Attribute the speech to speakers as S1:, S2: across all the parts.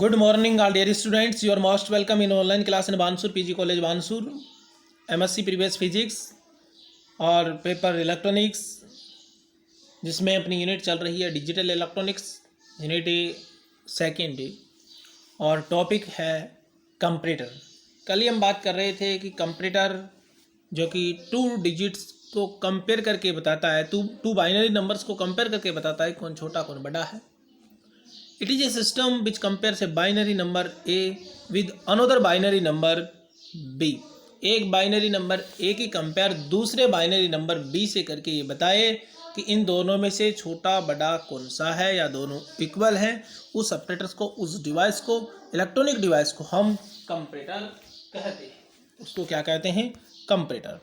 S1: Good morning, all dear students. You are most welcome in online class in Bansur PG College, Bansur. MSc Previous Physics और paper electronics, जिसमें अपनी unit चल रही है digital electronics, unit second, और topic है comparator. कल ही हम बात कर रहे थे कि कंपैरेटर जो कि टू डिजिट्स को कंपेयर करके बताता है, टू बाइनरी नंबर्स को कंपेयर करके बताता है कौन छोटा कौन बड़ा है। It is a system which compares a binary number A with another binary number B. एक बाइनरी नंबर A की कंपेयर दूसरे बाइनरी नंबर B से करके ये बताए कि इन दोनों में से छोटा बड़ा कौन सा है या दोनों इक्वल हैं। उस ऑपरेटर्स को, उस डिवाइस को, इलेक्ट्रॉनिक डिवाइस को हम कंपैरेटर कहते हैं। उसको क्या कहते हैं? कंपैरेटर।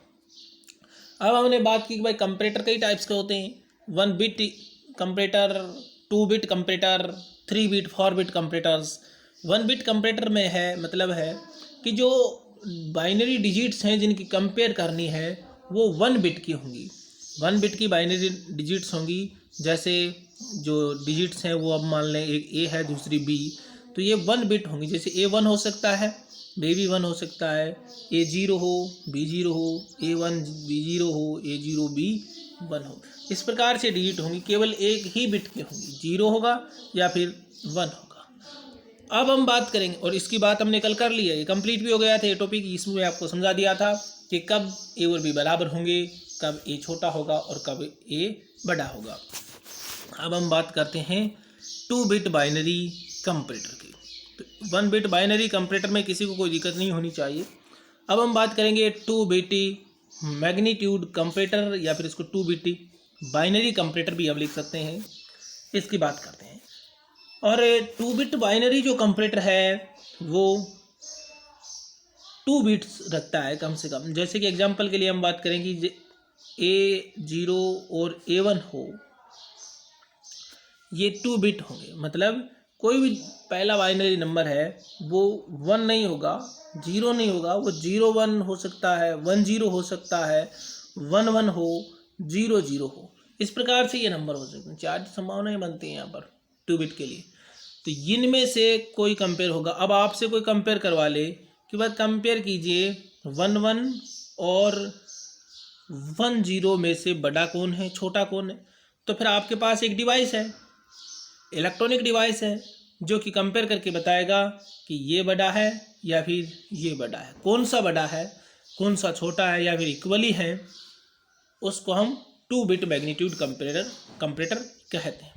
S1: अब हमने बात की कि भाई कंपैरेटर कई टाइप्स के होते हैं। 1 bit comparator, 2 bit comparator, 3 bit, 4 bit comparators. 1 bit comparator में है मतलब है कि जो बाइनरी डिजिट्स हैं जिनकी कंपेयर करनी है वो 1 बिट की होंगी। 1 बिट की बाइनरी डिजिट्स होंगी। जैसे जो डिजिट्स हैं वो अब मान लें एक A है, दूसरी B, तो ये 1 बिट होंगी। जैसे A1 हो सकता है, B1 हो सकता है, A0 हो, B0 हो, A1 B0 हो, A0 B1 हो। इस प्रकार से डिजिट होंगी, केवल एक ही बिट की होंगी, 0 होगा या फिर 1 होगा। अब हम बात करेंगे, और इसकी बात हमने कल कर ली है, ये कंप्लीट भी हो गया था ये टॉपिक। इसमें आपको समझा दिया था कि कब A और B बराबर होंगे, कब A छोटा होगा और कब A बड़ा होगा। अब हम बात करते हैं 2 बिट बाइनरी कंपैरेटर की। तो 1 बिट बाइनरी कंपैरेटर में किसी को कोई दिक्कत नहीं होनी चाहिए। अब हम बात करेंगे 2 बिट मैग्नीट्यूड कंपैरेटर, या फिर इसको 2 बिट बाइनरी कंपैरेटर भी आप लिख सकते हैं। इसकी बात करते हैं। और 2 बिट बाइनरी जो कंपैरेटर है वो 2 बिट्स रखता है कम से कम। जैसे कि एग्जांपल के लिए हम बात करेंगे A0 और A1 हो, ये 2 बिट होंगे। मतलब कोई भी पहला बाइनरी नंबर है वो 1 नहीं होगा, 0 नहीं होगा, वो 0-1 हो सकता है, 1-0 हो सकता है, 1-1 हो, 0-0 हो। इस प्रकार से ये नंबर हो सकते हैं। 4 संभावनाएं बनती हैं यहाँ पर 2 बिट के लिए। तो इनमें से कोई कंपेयर होगा। अब आपसे कोई कंपेयर करवा ले कि भाई कंपेयर कीजिए 1-1 और 1-0 में से बड़ा कौन है, छोटा कौन है, तो फिर आपके पास एक डिवाइस है, इलेक्ट्रॉनिक डिवाइस है, जो कि कंपेयर करके बताएगा कि ये बड़ा है या फिर ये बड़ा है। कौन सा बड़ा है, कौन सा छोटा है या फिर इक्वली है, उसको हम 2 बिट मैग्नीट्यूड कंपैरेटर कहते हैं।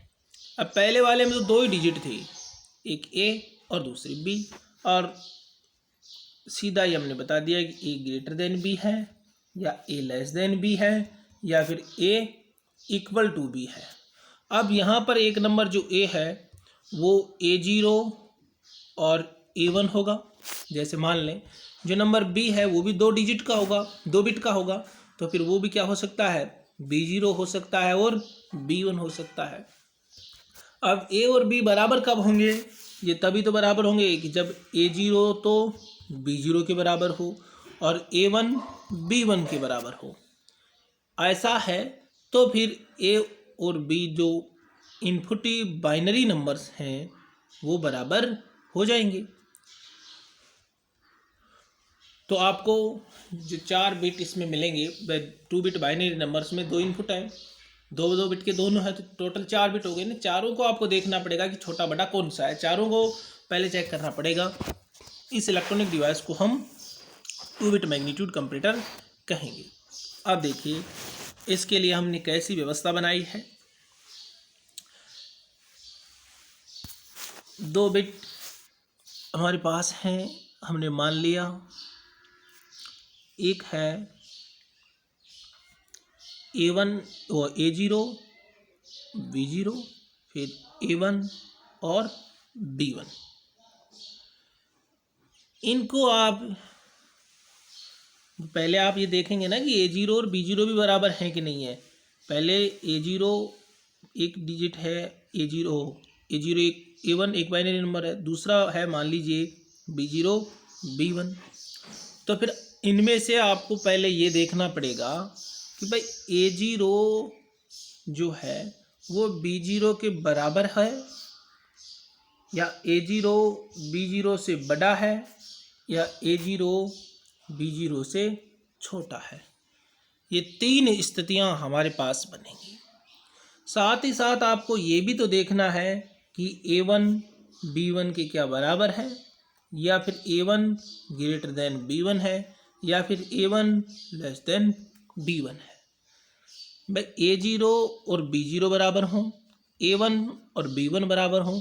S1: अब पहले वाले में तो 2 ही डिजिट थे, एक A और दूसरी B, और सीधा ही हमने बता दिया कि A ग्रेटर देन B है या A लेस देन B है या फिर A इक्वल टू B है। अब यहाँ पर एक नंबर जो A है वो A0 और A1 होगा। जैसे मान लें जो नंबर B है वो भी 2 डिजिट का होगा, 2 बिट का होगा, तो फिर वो भी क्या हो सकता है, B0 हो सकता है और B1 हो सकता है। अब A और B बराबर कब होंगे? ये तभी तो बराबर होंगे कि जब A0 तो B0 के बराबर हो और A1 B1 के बराबर हो। ऐसा है तो फिर A और B जो इनपुटी बाइनरी नंबर्स हैं वो बराबर हो जाएंगे। तो आपको जो 4 बिट इसमें मिलेंगे, 2 बिट बाइनरी नंबर्स में 2 इनपुट है, 2 बिट के दोनों है, तो टोटल 4 बिट हो गए ना। चारों को आपको देखना पड़ेगा कि छोटा बड़ा कौन सा है, चारों को पहले चेक करना पड़ेगा। इस इलेक्ट्रॉनिक डिवाइस को हम 2 बिट मैग्नीट्यूड कंपैरेटर कहेंगे। अब देखिए इसके लिए हमने कैसी व्यवस्था बनाई है। 2 बिट हमारे पास हैं, हमने मान लिया। एक है A1 और A0, B0, फिर A1 और B1। इनको आप पहले आप ये देखेंगे ना कि A0 और B0 भी बराबर हैं कि नहीं है। पहले A0 एक डिजिट है, A0 एक A1 एक बाइनरी नंबर है, दूसरा है मान लीजिए B0 B1। तो फिर इनमें से आपको पहले ये देखना पड़ेगा कि भाई A0 जो है वो B0 के बराबर है या A0 B0 से बड़ा है या A0 B0 से छोटा है। ये तीन स्थितियां हमारे पास बनेंगी। साथ ही साथ आपको ये भी तो देखना है कि A1 B1 के क्या बराबर है, या फिर A1 ग्रेटर देन B1 है, या फिर A1 लेस देन B1 है। भाई A0 और B0 बराबर हों, A1 और B1 बराबर हों,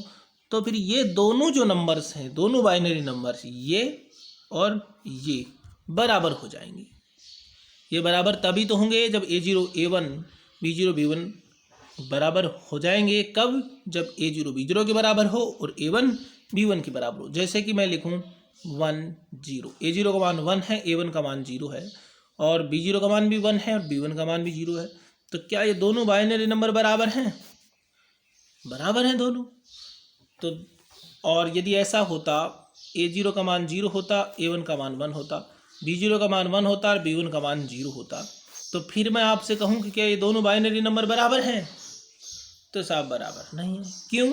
S1: तो फिर ये दोनों जो नंबर्स हैं, दोनों बाइनरी नंबर्स, ये और ये बराबर हो जाएंगे। ये बराबर तभी तो होंगे जब A0 A1 B0 B1 बराबर हो जाएंगे। कब? जब A0 B0 के बराबर हो और A1 B1 के बराबर हो। जैसे कि मैं लिखूं 1 0, A0 का मान 1 है, A1 का मान 0 है, और B0 का मान भी 1 है और B1 का मान भी 0 है। तो क्या ये दोनों बाइनरी नंबर बराबर हैं? बराबर हैं दोनों। तो और यदि ऐसा होता, A0 का मान 0 होता, A1 का मान 1 होता, B0 का मान 1 होता और B1 का मान 0 होता, तो फिर मैं आपसे कहूँ कि क्या ये दोनों बाइनरी नंबर बराबर हैं? तो साहब बराबर नहीं है। क्यों?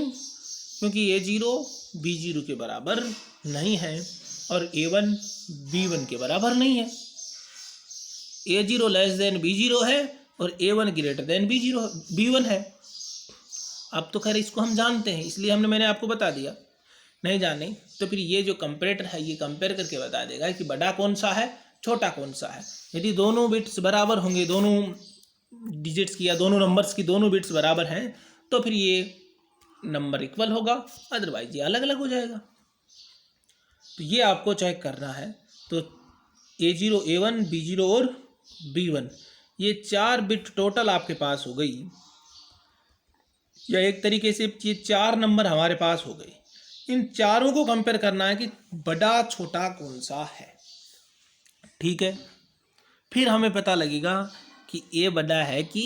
S1: क्योंकि A0 B0 के बराबर नहीं है और A1 B1 के बराबर नहीं है। A0 लेस देन B0 है और A1 ग्रेटर देन B1 है। अब तो खैर इसको हम जानते हैं, इसलिए मैंने आपको बता दिया। नहीं जाने तो फिर ये जो कंपैरेटर है ये कंपेयर करके बता देगा कि बड़ा कौन सा है, छोटा कौन सा है। यदि दोनों बिट्स बराबर होंगे, दोनों डिजिट्स की या दोनों नंबर्स की दोनों बिट्स बराबर हैं, तो फिर ये नंबर इक्वल होगा, अदरवाइज ये अलग अलग हो जाएगा। तो ये आपको चेक करना है। तो A0 A1 B0 और B1 ये 4 बिट टोटल आपके पास हो गई, या एक तरीके से ये 4 नंबर हमारे पास हो गए। इन चारों को कंपेयर करना है कि बड़ा छोटा कौन सा है। ठीक है, फिर हमें पता लगेगा कि A बड़ा है कि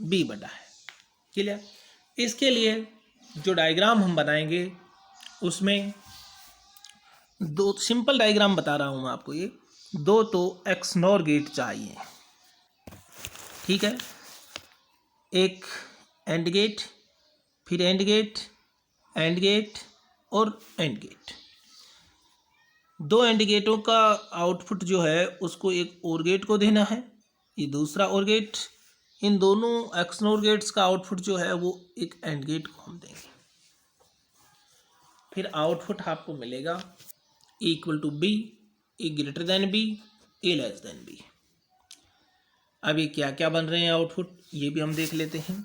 S1: B बड़ा है। क्लियर? इसके लिए जो डायग्राम हम बनाएंगे उसमें दो सिंपल डायग्राम बता रहा हूँ मैं आपको। ये दो तो XNOR गेट चाहिए। ठीक है, एक एंड गेट, फिर एंड गेट, एंड गेट और एंड गेट। दो एंड गेटों का आउटपुट जो है उसको एक और गेट को देना है, ये दूसरा और गेट। इन दोनों XNOR गेट्स का आउटपुट जो है वो एक एंड गेट को हम देंगे। फिर आउटपुट आपको मिलेगा A equal to B, A greater than B, A less than B। अब ये क्या क्या बन रहे हैं आउटपुट, ये भी हम देख लेते हैं।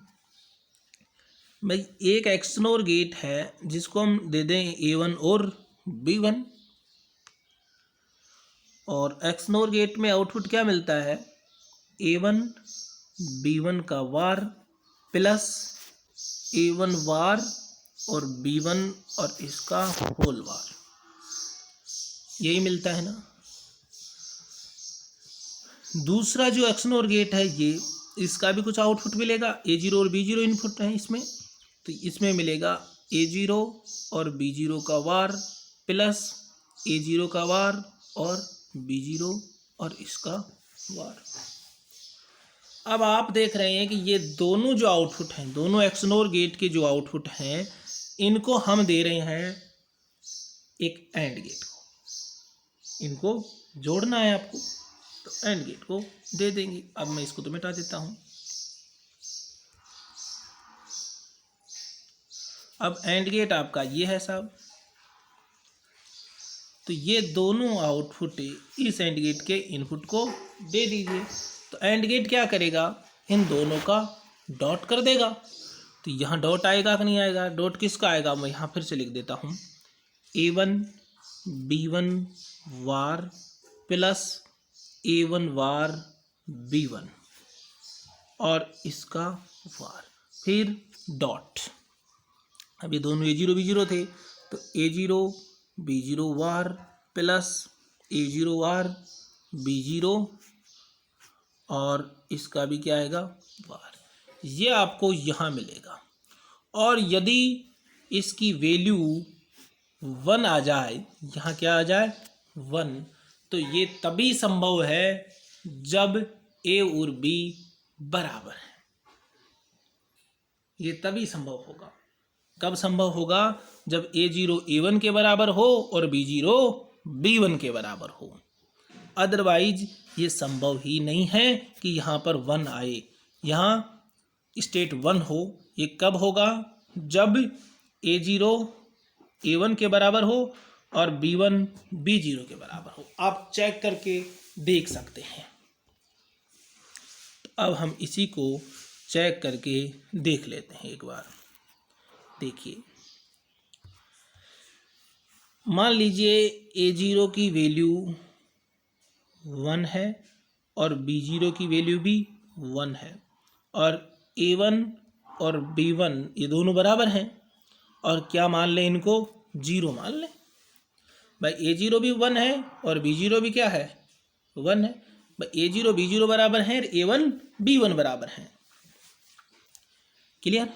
S1: भाई एक XNOR गेट है जिसको हम दे दें A1 और B1, और XNOR गेट में आउटपुट क्या मिलता है, A1 B1 का वार प्लस A1 वार और B1 और इसका होल वार, यही मिलता है ना। दूसरा जो XNOR गेट है ये, इसका भी कुछ आउटपुट मिलेगा। A0 और B0 इनपुट है इसमें, तो इसमें मिलेगा A0 और B0 का वार प्लस A0 का वार और B0 और इसका वार। अब आप देख रहे हैं कि ये दोनों जो आउटपुट हैं, दोनों XNOR गेट के जो आउटपुट हैं, इनको हम दे रहे हैं एक एंड गेट को। इनको जोड़ना है आपको, तो एंड गेट को दे देंगे। अब मैं इसको तो मिटा देता हूं। अब एंड गेट आपका ये है साहब, तो ये दोनों आउटपुट इस एंड गेट के इनपुट को दे दीजिए। तो एंड गेट क्या करेगा, इन दोनों का डॉट कर देगा। तो यहाँ डॉट आएगा कि नहीं आएगा, डॉट किसका आएगा, मैं यहाँ फिर से लिख देता हूँ, A1 B1 वार प्लस A1 वार B1 और इसका वार, फिर डॉट। अब ये दोनों A0 B0 थे, तो A0 B0 वार प्लस A0 वार B0 और इसका भी क्या आएगा, वार। ये आपको यहाँ मिलेगा। और यदि इसकी वैल्यू 1 आ जाए, यहाँ क्या आ जाए 1, तो ये तभी संभव है जब A और B बराबर है। ये तभी संभव होगा। कब संभव होगा? जब A0 A1 के बराबर हो और B0 B1 के बराबर हो। अदरवाइज ये संभव ही नहीं है कि यहाँ पर 1 आए, यहाँ स्टेट 1 हो। ये कब होगा? जब A0 A1 के बराबर हो और B1 B0 के बराबर हो। आप चेक करके देख सकते हैं। तो अब हम इसी को चेक करके देख लेते हैं एक बार। देखिए, मान लीजिए A0 की वैल्यू 1 है और B0 की वैल्यू भी 1 है और A1 और B1 ये दोनों बराबर हैं। और क्या मान लें इनको? 0 मान लें। भाई A0 भी 1 है और B0 भी क्या है? 1 है। भाई A0 B0 बराबर हैं और A1 B1 बराबर हैं। क्लियर?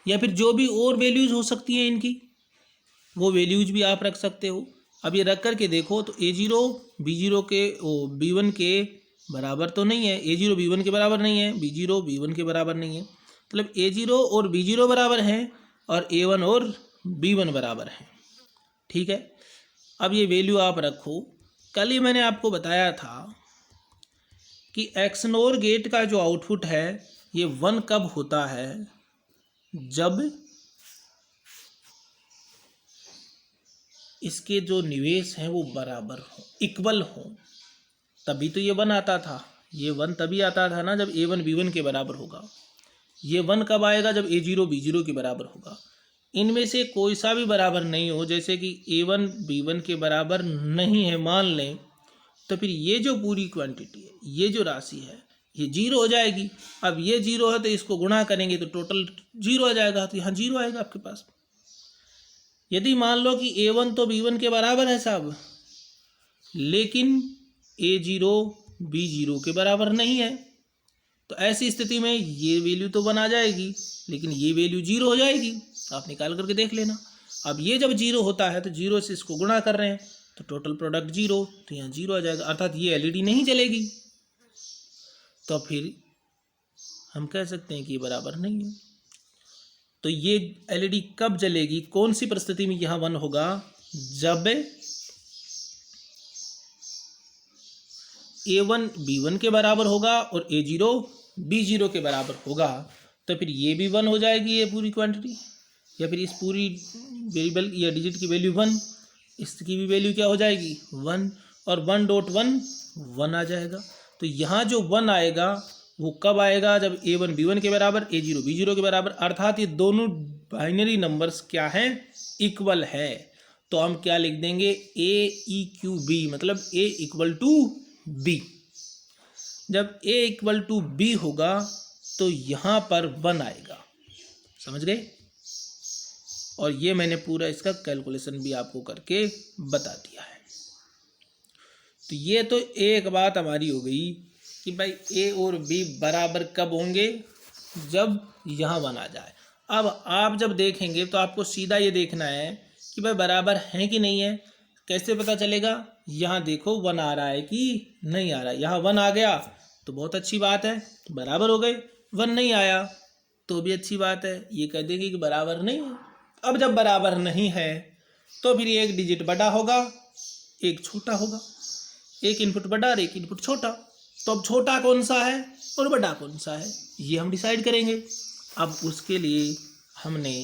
S1: या फिर जो भी और वैल्यूज़ हो सकती हैं इनकी, वो वैल्यूज भी आप रख सकते हो। अब ये रख करके देखो तो A0 B0 के B1 के बराबर तो नहीं है, A0 B1 के बराबर नहीं है, B0 B1 के बराबर नहीं है। मतलब A0 और B0 बराबर हैं और A1 और B1 बराबर हैं। ठीक है, अब ये वैल्यू आप रखो। कल ही मैंने आपको बताया था कि एक्सनोर गेट का जो आउटपुट है ये 1 कब होता है? जब इसके जो निवेश हैं वो बराबर हो, इक्वल हो, तभी तो ये 1 आता था। ये 1 तभी आता था ना जब A1 B1 के बराबर होगा। ये 1 कब आएगा? जब A0 B0 के बराबर होगा। इनमें से कोई सा भी बराबर नहीं हो, जैसे कि A1 B1 के बराबर नहीं है मान लें, तो फिर ये जो पूरी क्वांटिटी है, ये जो राशि है, ये 0 हो जाएगी। अब ये 0 है तो इसको गुणा करेंगे तो टोटल 0 आ जाएगा, तो यहाँ 0 आएगा आपके पास। यदि मान लो कि A1 तो B1 के बराबर है साहब, लेकिन A0 B0 के बराबर नहीं है, तो ऐसी स्थिति में ये वैल्यू तो 1 आ जाएगी, लेकिन ये वैल्यू 0 हो जाएगी। आप निकाल करके देख लेना। अब ये जब 0 होता है तो 0 से इसको गुणा कर रहे हैं तो टोटल प्रोडक्ट 0, तो यहाँ 0 आ जाएगा, अर्थात ये LED नहीं चलेगी। तो फिर हम कह सकते हैं कि ये बराबर नहीं है। तो ये LED कब जलेगी? कौन सी परिस्थिति में यहाँ 1 होगा? जब A1 B1 के बराबर होगा और A0 B0 के बराबर होगा, तो फिर ये भी 1 हो जाएगी, ये पूरी क्वांटिटी, या फिर इस पूरी वेरिएबल या डिजिट की वैल्यू 1, इसकी भी वैल्यू क्या हो जाएगी? 1, और 1.1 1 आ जाएगा। तो यहाँ जो 1 आएगा वो कब आएगा? जब A1 B1 के बराबर, A0 B0 के बराबर, अर्थात ये दोनों बाइनरी नंबर्स क्या हैं? इक्वल है। तो हम क्या लिख देंगे? A=B, मतलब A=B। जब A=B होगा तो यहाँ पर 1 आएगा। समझ गए? और ये मैंने पूरा इसका कैलकुलेशन भी आपको करके बता दिया है। तो ये तो एक बात हमारी हो गई कि भाई A और B बराबर कब होंगे? जब यहाँ 1 आ जाए। अब आप जब देखेंगे तो आपको सीधा ये देखना है कि भाई बराबर हैं कि नहीं है। कैसे पता चलेगा? यहाँ देखो 1 आ रहा है कि नहीं आ रहा है। यहाँ 1 आ गया तो बहुत अच्छी बात है, बराबर हो गए। 1 नहीं आया तो भी अच्छी बात है, ये कह देंगे कि बराबर नहीं है। अब जब बराबर नहीं है तो फिर एक डिजिट बड़ा होगा, एक छोटा होगा, एक इनपुट बड़ा और एक इनपुट छोटा। तो अब छोटा कौन सा है और बड़ा कौन सा है, ये हम डिसाइड करेंगे। अब उसके लिए हमने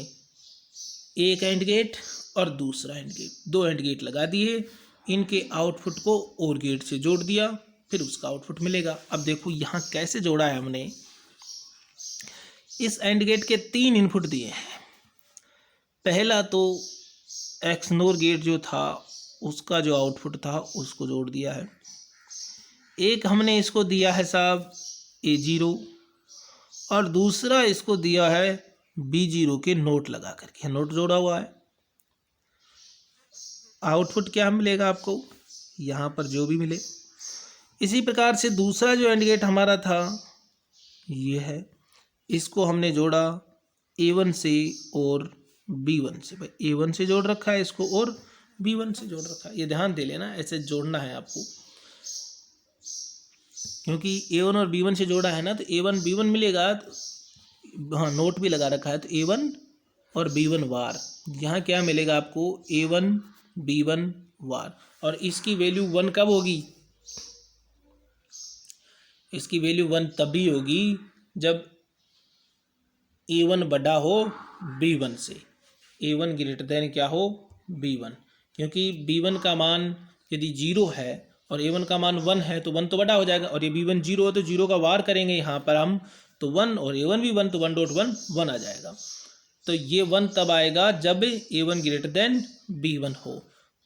S1: एक एंड गेट और दूसरा एंड गेट, 2 एंड गेट लगा दिए, इनके आउटपुट को और गेट से जोड़ दिया, फिर उसका आउटपुट मिलेगा। अब देखो यहाँ कैसे जोड़ा है हमने। इस एंड गेट के 3 इनपुट दिए हैं। पहला तो एक्सनोर गेट जो था उसका जो आउटपुट था उसको जोड़ दिया है। एक हमने इसको दिया है साहब A0 और दूसरा इसको दिया है B0 के नोट लगा करके, नोट जोड़ा हुआ है। आउटपुट क्या मिलेगा आपको? यहाँ पर जो भी मिले। इसी प्रकार से दूसरा जो एंड गेट हमारा था ये है, इसको हमने जोड़ा A1 से और B1 से। भाई A1 से जोड़ रखा है इसको और B1 से जोड़ रखा है, ये ध्यान दे लेना, ऐसे जोड़ना है आपको, क्योंकि A1 और B1 से जोड़ा है ना तो A1 B1 मिलेगा। हाँ, नोट भी लगा रखा है तो A1 और B1 वार। यहाँ क्या मिलेगा आपको, A1 B1 वार। और इसकी वैल्यू 1 कब होगी, इसकी वैल्यू 1 तभी होगी जब A1 बड़ा हो B1 से, A1 ग्रेटर देन क्या हो, B1। क्योंकि B1 का मान यदि 0 है और A1 का मान 1 है तो 1 तो बड़ा हो जाएगा, और ये B1 0 हो तो 0 का वार करेंगे यहाँ पर हम तो 1, और A1 भी 1 तो 1.1 1 आ जाएगा। तो ये 1 तब आएगा जब A1 ग्रेटर देन B1 हो।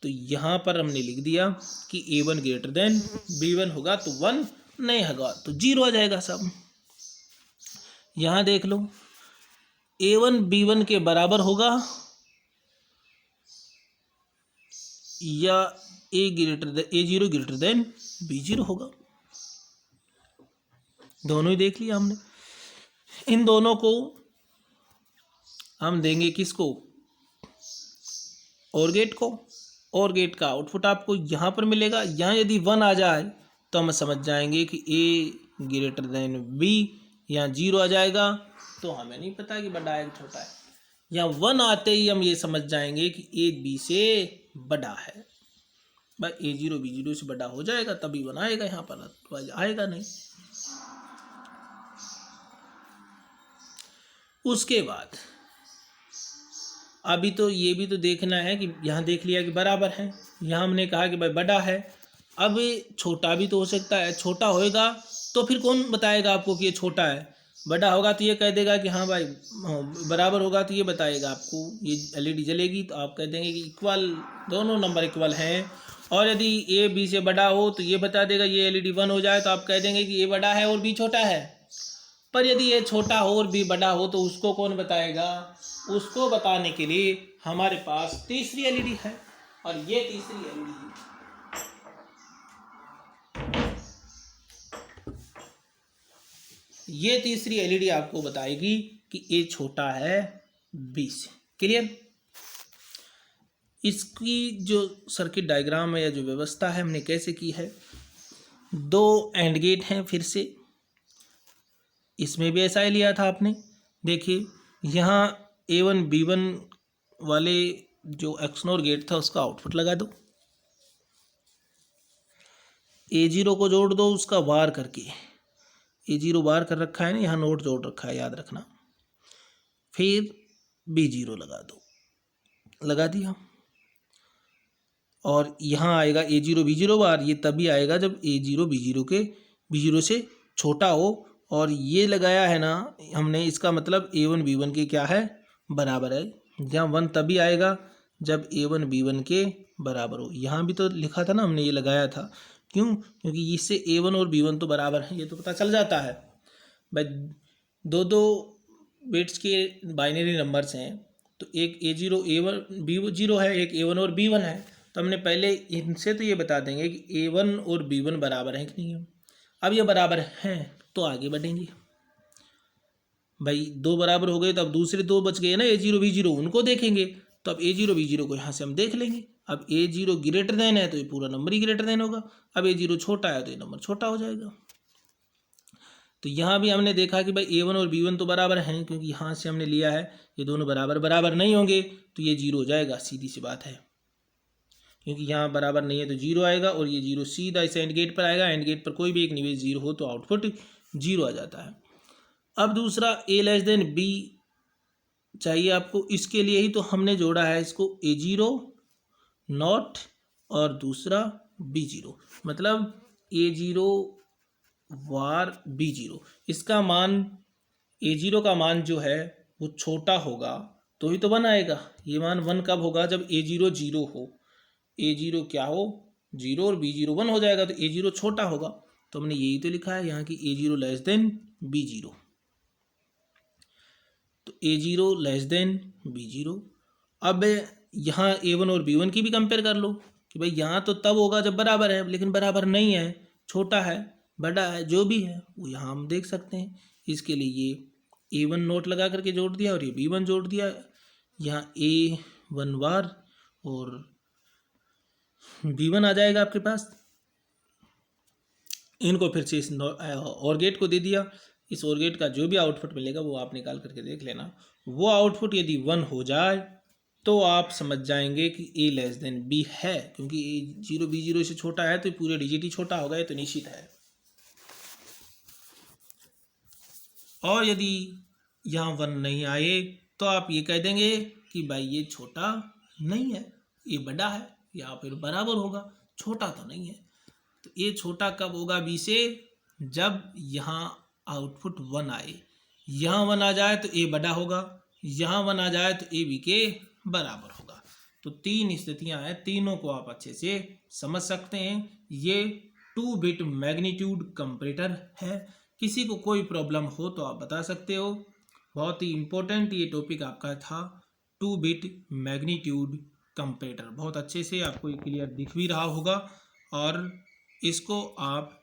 S1: तो यहाँ पर हमने लिख दिया कि A1 ग्रेटर देन B1 होगा तो 1 नहीं होगा तो 0 आ जाएगा सब। यहाँ देख लो, A1 B1 के बराबर होगा या A0 ग्रेटर देन B0 होगा, दोनों ही देख लिया हमने। इन दोनों को हम देंगे किसको, और गेट को, और गेट का आउटपुट आपको यहाँ पर मिलेगा। यहाँ यदि 1 आ जाए तो हम समझ जाएंगे कि A ग्रेटर देन B, यहाँ 0 आ जाएगा तो हमें नहीं पता कि बड़ा है कि छोटा है। यहाँ 1 आते ही हम ये समझ जाएंगे कि A B से बड़ा है, भाई A0 B0 से बड़ा हो जाएगा तभी 1 आएगा यहाँ पर, आएगा नहीं। उसके बाद अभी तो ये भी तो देखना है कि यहाँ देख लिया कि बराबर है, यहाँ हमने कहा कि भाई बड़ा है। अब छोटा भी तो हो सकता है, छोटा होएगा तो फिर कौन बताएगा आपको कि ये छोटा है, बड़ा होगा तो ये कह देगा कि हाँ भाई बराबर होगा तो ये बताएगा आपको, ये एलईडी जलेगी तो आप कह देंगे कि इक्वल, दोनों नंबर इक्वल हैं। और यदि ए बी से बड़ा हो तो ये बता देगा, ये एलईडी 1 हो जाए तो आप कह देंगे कि ये बड़ा है और बी छोटा है। पर यदि ये छोटा हो और बी बड़ा हो तो उसको कौन बताएगा, उसको बताने के लिए हमारे पास तीसरी एलईडी है, और ये तीसरी एलईडी है। ये तीसरी एलईडी आपको बताएगी कि ए छोटा है बी से। क्लियर। इसकी जो सर्किट डायग्राम है या जो व्यवस्था है हमने कैसे की है, 2 एंड गेट हैं, फिर से इसमें भी ऐसा ही लिया था आपने। देखिए यहाँ A1 B1 वाले जो एक्सनोर गेट था उसका आउटपुट लगा दो, A0 को जोड़ दो उसका वार करके, A0 वार कर रखा है ना, यहाँ नोट जोड़ रखा है याद रखना। फिर B0 लगा दो, लगा दिया। और यहाँ आएगा A0 B0 वार, ये तभी आएगा जब A0 B0 से छोटा हो। और ये लगाया है ना हमने, इसका मतलब A1 B1 के क्या है, बराबर है। जहाँ 1 तभी आएगा जब A1 B1 के बराबर हो। यहाँ भी तो लिखा था ना हमने, ये लगाया था, क्यों, क्योंकि इससे A1 और B1 तो बराबर है, ये तो पता चल जाता है भाई। 2 बिट्स के बाइनरी नंबर्स हैं तो एक A0 A1 B0 है, एक A1 और B1 है। तो हमने पहले इनसे तो ये बता देंगे कि A1 और B1 बराबर हैं कि नहीं है। अब ये बराबर हैं तो आगे बढ़ेंगे भाई, 2 बराबर हो गए तो अब दूसरे 2 बच गए ना A0 B0, उनको देखेंगे। तो अब A0 B0 को यहाँ से हम देख लेंगे। अब A0 ग्रेटर देन है तो ये पूरा नंबर ही ग्रेटर देन होगा, अब A0 छोटा है तो ये नंबर छोटा हो जाएगा। तो यहाँ भी हमने देखा कि भाई A1 और B1 तो बराबर हैं, क्योंकि यहाँ से हमने लिया है ये दोनों बराबर नहीं होंगे तो ये 0 हो जाएगा, सीधी सी बात है। क्योंकि यहाँ बराबर नहीं है तो 0 आएगा, और ये 0 सीधा इस एंड गेट पर आएगा। एंड गेट पर कोई भी एक निवेश 0 हो तो आउटपुट 0 आ जाता है। अब दूसरा A<B चाहिए आपको, इसके लिए ही तो हमने जोड़ा है इसको A0 नॉट और दूसरा B0, मतलब A0 वार B0। इसका मान A0 का मान जो है वो छोटा होगा तो ही तो 1 आएगा। ये मान 1 कब होगा, जब A0 0 हो, A0 क्या हो 0 और B0 1 हो जाएगा तो A0 छोटा होगा। तो हमने यही तो लिखा है यहाँ की A0 लेस देन B0, तो A0 लेस देन B0। अब यहाँ A1 और B1 की भी कंपेयर कर लो कि भाई यहाँ तो तब होगा जब बराबर है, लेकिन बराबर नहीं है, छोटा है बड़ा है, जो भी है वो यहाँ हम देख सकते हैं। इसके लिए ये A1 नोट लगा करके जोड़ दिया और ये B1 जोड़ दिया। यहाँ A1 वार और B1 आ जाएगा आपके पास। इनको फिर से और गेट को दे दिया। इस और गेट का जो भी आउटपुट मिलेगा वो आप निकाल करके देख लेना वो आउटपुट यदि 1 हो जाए तो आप समझ जाएंगे कि a लेस देन b है, क्योंकि a 0 b 0 से छोटा है तो पूरे डिजिट ही छोटा होगा, ये तो निश्चित है। और यदि यहाँ 1 नहीं आए तो आप ये कह देंगे कि भाई ये छोटा नहीं है, ये बड़ा है, या फिर बराबर होगा, छोटा तो नहीं है। तो ये छोटा कब होगा b से? जब यहाँ आउटपुट 1 आए। यहाँ 1 आ जाए तो a बड़ा होगा, यहाँ 1 आ जाए तो a b के बराबर होगा। तो 3 स्थितियां हैं, तीनों को आप अच्छे से समझ सकते हैं। ये 2 बिट मैग्नीट्यूड कंपैरेटर है। किसी को कोई प्रॉब्लम हो तो आप बता सकते हो। बहुत ही इम्पोर्टेंट ये टॉपिक आपका था, 2 बिट मैग्नीट्यूड कंपैरेटर। बहुत अच्छे से आपको ये क्लियर दिख भी रहा होगा, और इसको आप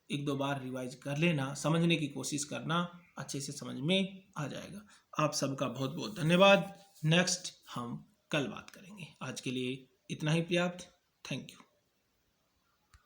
S1: 1-2 बार रिवाइज कर लेना, समझने की कोशिश करना, अच्छे से समझ में आ जाएगा। आप सबका बहुत बहुत धन्यवाद। नेक्स्ट हम कल बात करेंगे। आज के लिए इतना ही पर्याप्त। Thank you.